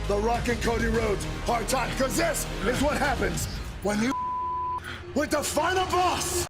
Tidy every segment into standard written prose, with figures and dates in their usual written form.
The Rock and Cody Rhodes, hard time, because this is what happens when you with the final boss.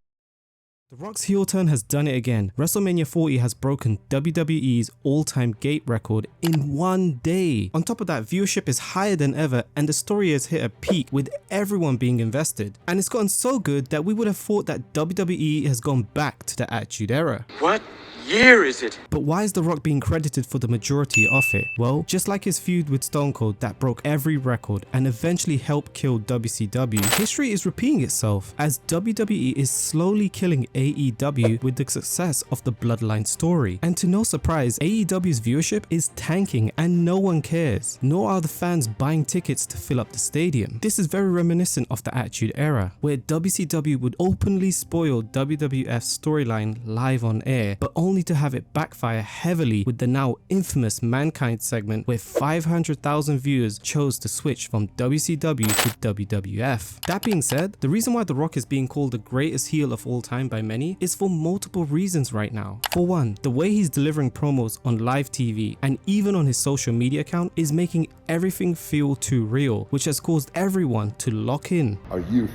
The Rock's heel turn has done it again. WrestleMania 40 has broken WWE's all-time gate record in one day. On top of that, viewership is higher than ever and the story has hit a peak with everyone being invested. And it's gotten so good that we would have thought that WWE has gone back to the Attitude Era. What year is it? But why is The Rock being credited for the majority of it? Well, just like his feud with Stone Cold that broke every record and eventually helped kill WCW, history is repeating itself as WWE is slowly killing AEW with the success of the Bloodline story. And to no surprise, AEW's viewership is tanking and no one cares, nor are the fans buying tickets to fill up the stadium. This is very reminiscent of the Attitude Era, where WCW would openly spoil WWF's storyline live on air, but only to have it backfire heavily with the now infamous Mankind segment where 500,000 viewers chose to switch from WCW to WWF. That being said, the reason why The Rock is being called the greatest heel of all time by many is for multiple reasons right now. For one, the way he's delivering promos on live TV and even on his social media account is making everything feel too real, which has caused everyone to lock in. Are you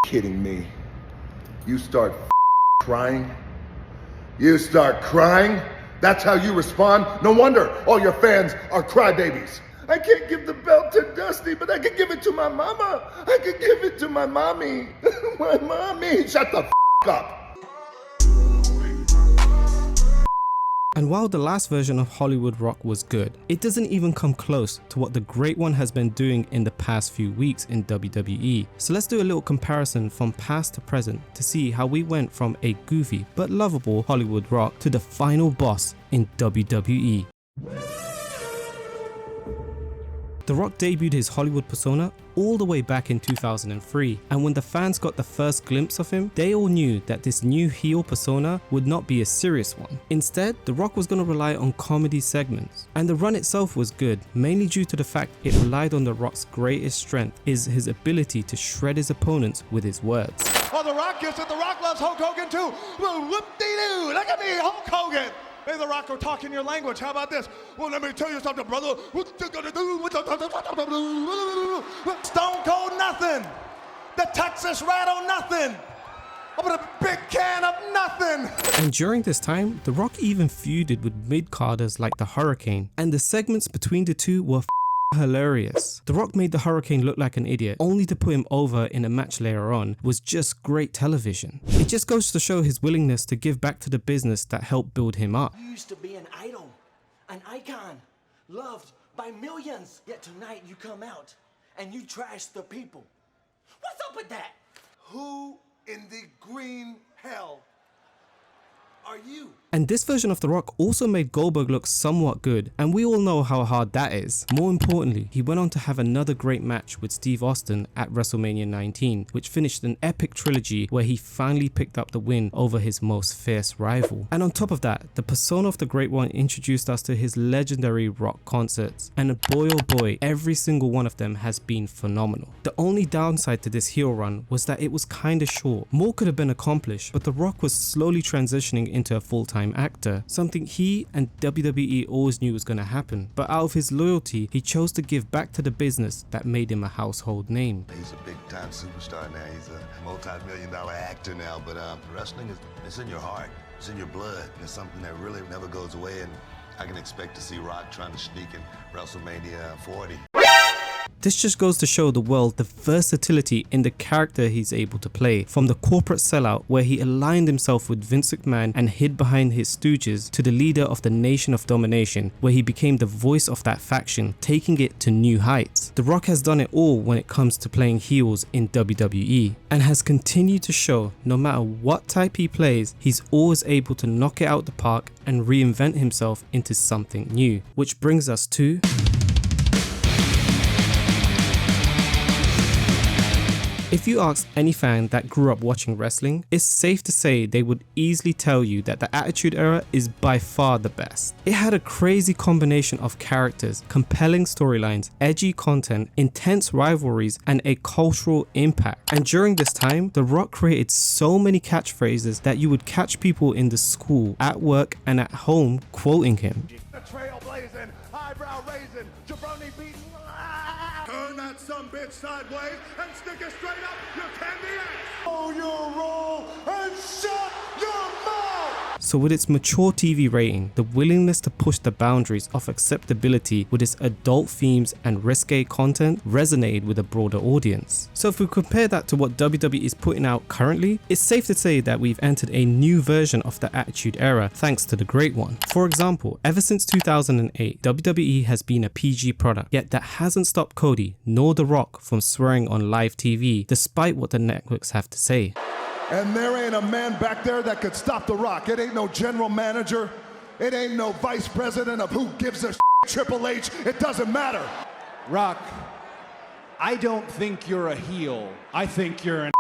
kidding me? You start crying? You start crying? That's how you respond? No wonder all your fans are crybabies. I can't give the belt to Dusty, but I can give it to my mama. I can give it to my mommy. My mommy. Shut the up. And while the last version of Hollywood Rock was good, it doesn't even come close to what the Great One has been doing in the past few weeks in WWE. So let's do a little comparison from past to present to see how we went from a goofy but lovable Hollywood Rock to the final boss in WWE. The Rock debuted his Hollywood persona all the way back in 2003, and when the fans got the first glimpse of him, they all knew that this new heel persona would not be a serious one. Instead, The Rock was going to rely on comedy segments, and the run itself was good, mainly due to the fact it relied on The Rock's greatest strength is his ability to shred his opponents with his words. Oh, The Rock gets it. The Rock loves Hulk Hogan too. Whoop-de-doo, look at me, Hulk Hogan. Hey, The Rock, we're talking your language. How about this? Well, let me tell you something, brother. What you gonna do? Stone Cold nothing. The Texas Rattle nothing. I'm a big can of nothing. And during this time, The Rock even feuded with mid-carders like the Hurricane, and the segments between the two were hilarious. The Rock made the Hurricane look like an idiot, only to put him over in a match later on was just great television. It just goes to show his willingness to give back to the business that helped build him up. You used to be an idol, an icon, loved by millions. Yet tonight you come out and you trash the people. What's up with that? Who in the green hell are you? And this version of The Rock also made Goldberg look somewhat good, and we all know how hard that is. More importantly, he went on to have another great match with Steve Austin at WrestleMania 19, which finished an epic trilogy where he finally picked up the win over his most fierce rival. And on top of that, the persona of the Great One introduced us to his legendary rock concerts, and boy oh boy, every single one of them has been phenomenal. The only downside to this heel run was that it was kinda short. More could have been accomplished, but The Rock was slowly transitioning into a full-time actor, something he and WWE always knew was going to happen. But out of his loyalty, he chose to give back to the business that made him a household name. He's a big-time superstar now. He's a multi-million-dollar actor now, but wrestling it's in your heart, it's in your blood. It's something that really never goes away, and I can expect to see Rock trying to sneak in WrestleMania 40. This just goes to show the world the versatility in the character he's able to play, from the corporate sellout where he aligned himself with Vince McMahon and hid behind his stooges, to the leader of the Nation of Domination where he became the voice of that faction, taking it to new heights. The Rock has done it all when it comes to playing heels in WWE, and has continued to show no matter what type he plays, he's always able to knock it out the park and reinvent himself into something new. Which brings us to if you ask any fan that grew up watching wrestling, it's safe to say they would easily tell you that the Attitude Era is by far the best. It had a crazy combination of characters, compelling storylines, edgy content, intense rivalries, and a cultural impact. And during this time, The Rock created so many catchphrases that you would catch people in the school, at work, and at home quoting him. The trail blazing, eyebrow raising, jabroni beating. Turn that sumbitch sideways and stick it straight up your candy ass. Oh, your roll and shut your mouth. So with its mature TV rating, the willingness to push the boundaries of acceptability with its adult themes and risque content resonated with a broader audience. So if we compare that to what WWE is putting out currently, it's safe to say that we've entered a new version of the Attitude Era thanks to the Great One. For example, ever since 2008, WWE has been a PG product, yet that hasn't stopped Cody nor The Rock from swearing on live TV despite what the networks have to say. And there ain't a man back there that could stop The Rock. It ain't no general manager. It ain't no vice president of who gives a Triple H. It doesn't matter. Rock, I don't think you're a heel. I think you're an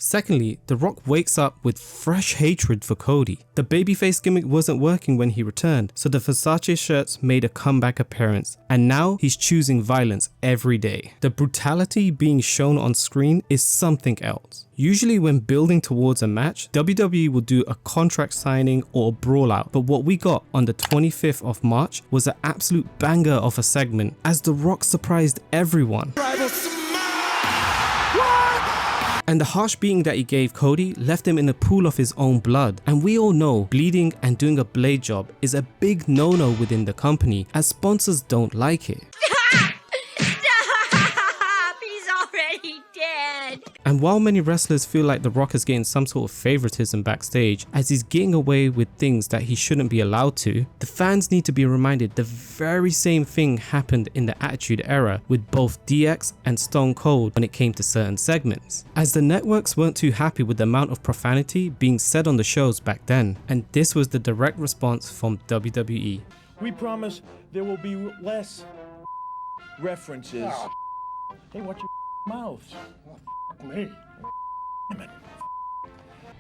Secondly, The Rock wakes up with fresh hatred for Cody. The babyface gimmick wasn't working when he returned, so the Versace shirts made a comeback appearance, and now he's choosing violence every day. The brutality being shown on screen is something else. Usually when building towards a match, WWE will do a contract signing or a brawl out, but what we got on the 25th of March was an absolute banger of a segment as The Rock surprised everyone. And the harsh beating that he gave Cody left him in a pool of his own blood. And we all know bleeding and doing a blade job is a big no-no within the company, as sponsors don't like it. Stop! He's already dead. And while many wrestlers feel like The Rock is getting some sort of favoritism backstage as he's getting away with things that he shouldn't be allowed to, the fans need to be reminded the very same thing happened in the Attitude Era with both DX and Stone Cold when it came to certain segments, as the networks weren't too happy with the amount of profanity being said on the shows back then, and this was the direct response from WWE. We promise there will be less references. Hey, watch your mouths. Me.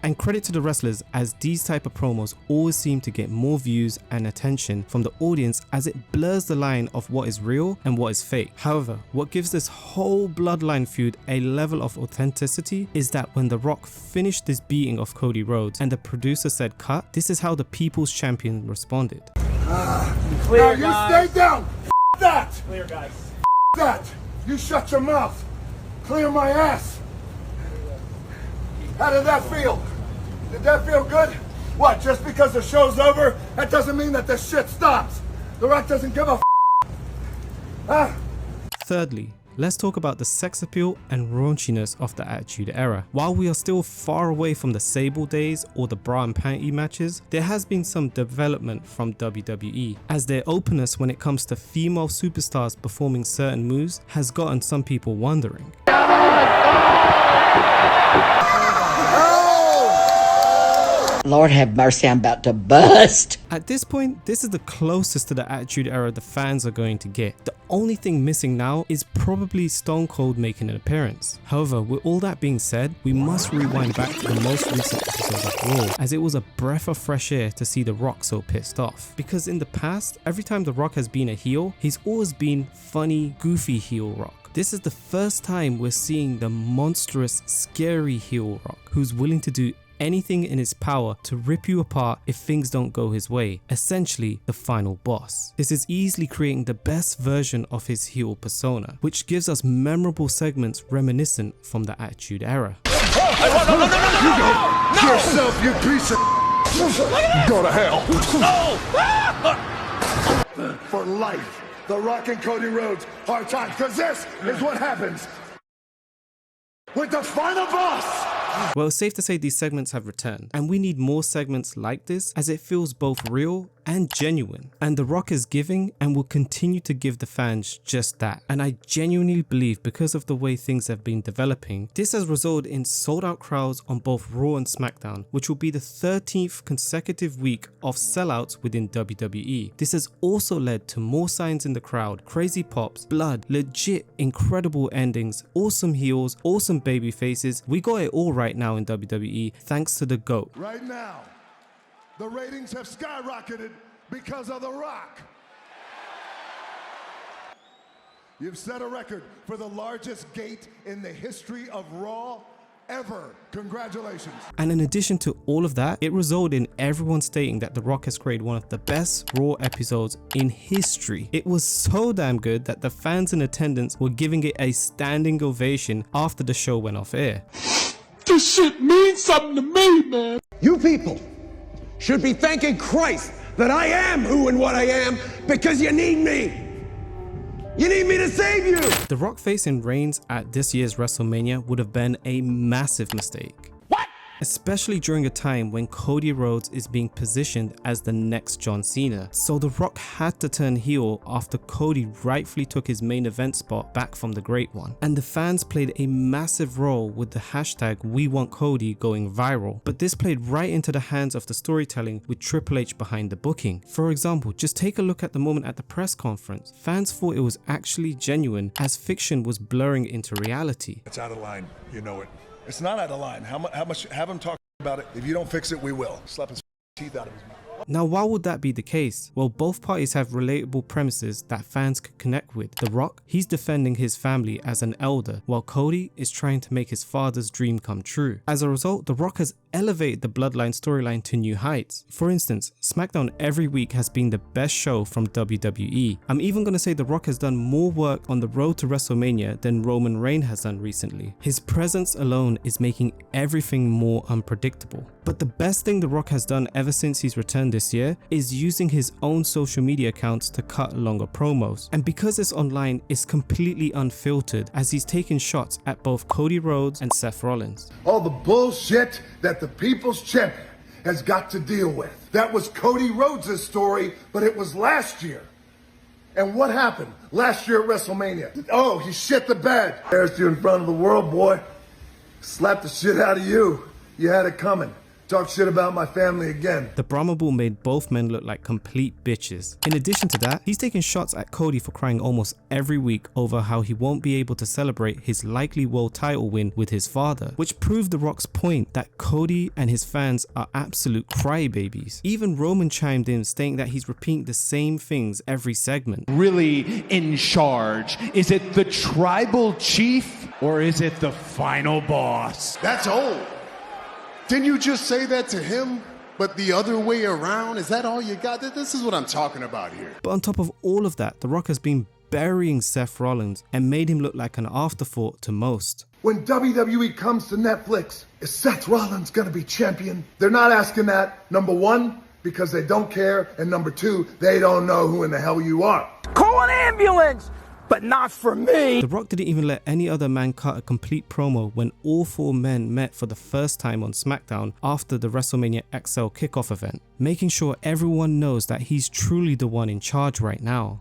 And credit to the wrestlers, as these type of promos always seem to get more views and attention from the audience as it blurs the line of what is real and what is fake. However, what gives this whole bloodline feud a level of authenticity is that when The Rock finished this beating of Cody Rhodes and the producer said cut, this is how the People's Champion responded. Clear, you stay down. That. Clear, guys. That. You shut your mouth. Clear my ass. How did that feel? Did that feel good? What, just because the show's over, that doesn't mean that this shit stops. The Rock doesn't give a huh? Thirdly, let's talk about the sex appeal and raunchiness of the Attitude Era. While we are still far away from the Sable days or the bra and panty matches, there has been some development from WWE, as their openness when it comes to female superstars performing certain moves has gotten some people wondering. Lord have mercy, I'm about to bust. At this point, this is the closest to the Attitude Era the fans are going to get. The only thing missing now is probably Stone Cold making an appearance. However, with all that being said, we must rewind back to the most recent episode of Raw, as it was a breath of fresh air to see The Rock so pissed off. Because in the past, every time The Rock has been a heel, he's always been funny, goofy heel Rock. This is the first time we're seeing the monstrous, scary heel Rock, who's willing to do anything in his power to rip you apart if things don't go his way, essentially the final boss. This is easily creating the best version of his heel persona, which gives us memorable segments reminiscent from the Attitude Era. No! Yourself, you piece of go to hell. No! For life, The Rock and Cody Rhodes are tied, because this is what happens with the final boss. Well, it's safe to say these segments have returned, and we need more segments like this as it feels both real and genuine. And The Rock is giving and will continue to give the fans just that. And I genuinely believe, because of the way things have been developing, this has resulted in sold out crowds on both Raw and SmackDown, which will be the 13th consecutive week of sellouts within WWE. This has also led to more signs in the crowd, crazy pops, blood, legit incredible endings, awesome heels, awesome baby faces. We got it all right now in WWE thanks to the GOAT. Right now, the ratings have skyrocketed because of The Rock. You've set a record for the largest gate in the history of Raw ever. Congratulations. And in addition to all of that, it resulted in everyone stating that The Rock has created one of the best Raw episodes in history. It was so damn good that the fans in attendance were giving it a standing ovation after the show went off air. This shit means something to me, man. You people should be thanking Christ that I am who and what I am because you need me. You need me to save you! The Rock facing Reigns at this year's WrestleMania would have been a massive mistake. What? Especially during a time when Cody Rhodes is being positioned as the next John Cena. So The Rock had to turn heel after Cody rightfully took his main event spot back from the Great One. And the fans played a massive role with the hashtag #WeWantCody going viral. But this played right into the hands of the storytelling with Triple H behind the booking. For example, just take a look at the moment at the press conference. Fans thought it was actually genuine as fiction was blurring into reality. It's out of line. You know it. It's not out of line. How much? Have him talk about it. If you don't fix it, we will. Slap his teeth out of his mouth. Now, why would that be the case? Well, both parties have relatable premises that fans could connect with. The Rock, he's defending his family as an elder, while Cody is trying to make his father's dream come true. As a result, The Rock has elevated the Bloodline storyline to new heights. For instance, SmackDown every week has been the best show from WWE. I'm even going to say The Rock has done more work on the road to WrestleMania than Roman Reigns has done recently. His presence alone is making everything more unpredictable. But the best thing The Rock has done ever since he's returned this year is using his own social media accounts to cut longer promos. And because it's online, it's completely unfiltered as he's taking shots at both Cody Rhodes and Seth Rollins. All the bullshit that the people's champion has got to deal with. That was Cody Rhodes' story, but it was last year. And what happened last year at WrestleMania? Oh, he shit the bed. There's you in front of the world, boy. Slapped the shit out of you. You had it coming. Talk shit about my family again. The Brahma Bull made both men look like complete bitches. In addition to that, he's taking shots at Cody for crying almost every week over how he won't be able to celebrate his likely world title win with his father, which proved The Rock's point that Cody and his fans are absolute crybabies. Even Roman chimed in stating that he's repeating the same things every segment. Really in charge? Is it the tribal chief or is it the final boss? That's old. Didn't you just say that to him, but the other way around? Is that all you got? This is what I'm talking about here. But on top of all of that, The Rock has been burying Seth Rollins and made him look like an afterthought to most. When WWE comes to Netflix, is Seth Rollins gonna be champion? They're not asking that, number one, because they don't care, and number two, they don't know who in the hell you are. Call an ambulance! But not for me. The Rock didn't even let any other man cut a complete promo when all four men met for the first time on SmackDown after the WrestleMania XL kickoff event, making sure everyone knows that he's truly the one in charge right now.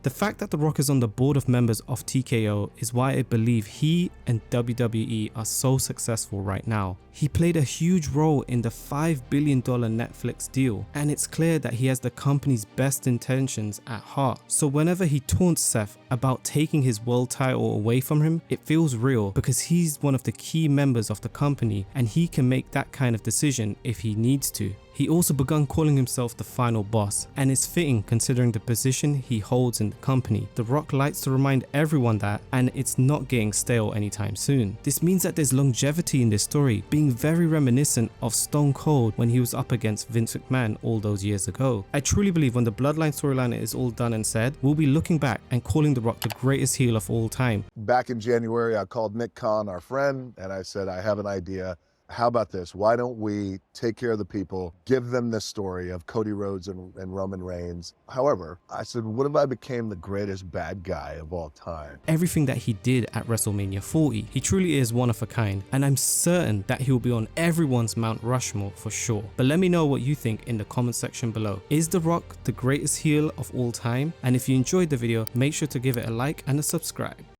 The fact that The Rock is on the board of members of TKO is why I believe he and WWE are so successful right now. He played a huge role in the $5 billion Netflix deal, and it's clear that he has the company's best intentions at heart. So whenever he taunts Seth about taking his world title away from him, it feels real because he's one of the key members of the company and he can make that kind of decision if he needs to. He also begun calling himself the final boss, and it's fitting considering the position he holds in the company. The Rock likes to remind everyone that, and it's not getting stale anytime soon. This means that there's longevity in this story, being very reminiscent of Stone Cold when he was up against Vince McMahon all those years ago. I truly believe when the Bloodline storyline is all done and said, we'll be looking back and calling The Rock the greatest heel of all time. Back in January, I called Nick Khan, our friend, and I said, I have an idea. How about this? Why don't we take care of the people, give them this story of Cody Rhodes and Roman Reigns? However, I said, what if I became the greatest bad guy of all time? Everything that he did at WrestleMania 40, he truly is one of a kind, and I'm certain that he'll be on everyone's Mount Rushmore for sure. But let me know what you think in the comment section below. Is The Rock the greatest heel of all time? And if you enjoyed the video, make sure to give it a like and a subscribe.